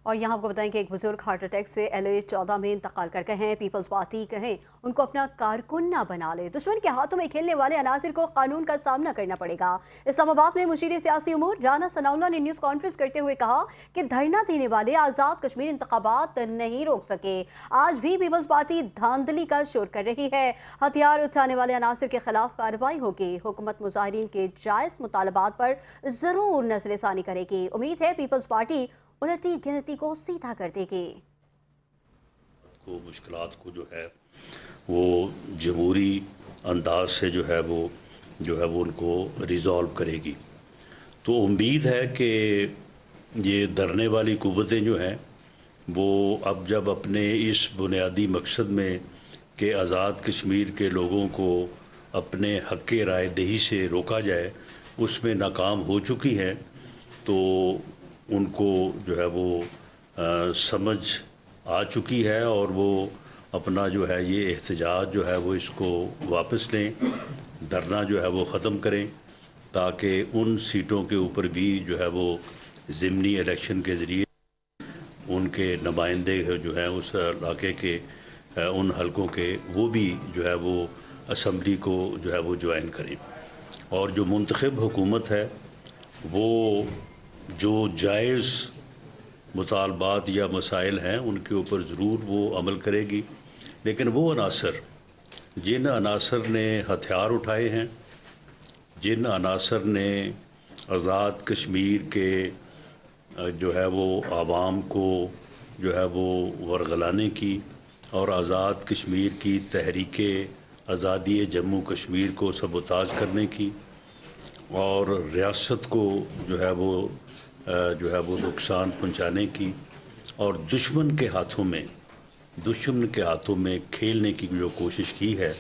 اور یہاں آپ کو بتائیں کہ ایک بزرگ ہارٹ اٹیک سے LA-14 میں انتقال کر گئے ہیں۔ پیپلز پارٹی کہیں ان کو اپنا کارکن نہ بنا لے۔ دشمن کے ہاتھوں میں کھیلنے والے عناصر کو قانون کا سامنا کرنا پڑے گا۔ اسلام آباد میں مشیر سیاسی امور رانا ثناء اللہ نے نیوز کانفرنس کرتے ہوئے کہا کہ دھرنا دینے والے آزاد کشمیر انتخابات نہیں روک سکے۔ آج بھی پیپلز پارٹی دھاندلی کا شور کر رہی ہے۔ ہتھیار اٹھانے والے عناصر کے خلاف کارروائی ہوگی۔ حکومت مظاہرین کے جائز مطالبات پر ضرور نظر ثانی کرے گی۔ امید ہے پیپلز پارٹی الٹی گنتی کو سیدھا کر دے گی۔ مشکلات کو جو ہے وہ جمہوری انداز سے جو ہے وہ ان کو ریزالو کرے گی۔ تو امید ہے کہ یہ دھرنے والی قوتیں جو ہیں وہ اب جب اپنے اس بنیادی مقصد میں کہ آزاد کشمیر کے لوگوں کو اپنے حق رائے دہی سے روکا جائے اس میں ناکام ہو چکی ہیں، تو ان کو جو ہے وہ سمجھ آ چکی ہے اور وہ اپنا جو ہے یہ احتجاج جو ہے وہ اس کو واپس لیں، دھرنا جو ہے وہ ختم کریں، تاکہ ان سیٹوں کے اوپر بھی جو ہے وہ ضمنی الیکشن کے ذریعے ان کے نمائندے جو ہیں اس علاقے کے ان حلقوں کے وہ بھی جو ہے وہ اسمبلی کو جو ہے وہ جوائن کریں۔ اور جو منتخب حکومت ہے وہ جو جائز مطالبات یا مسائل ہیں ان کے اوپر ضرور وہ عمل کرے گی، لیکن وہ عناصر جن عناصر نے ہتھیار اٹھائے ہیں، جن عناصر نے آزاد کشمیر کے جو ہے وہ عوام کو جو ہے وہ ورغلانے کی اور آزاد کشمیر کی تحریک آزادی جموں کشمیر کو سبوتاژ کرنے کی اور ریاست کو جو ہے وہ نقصان پہنچانے کی اور دشمن کے ہاتھوں میں کھیلنے کی جو کوشش کی ہے،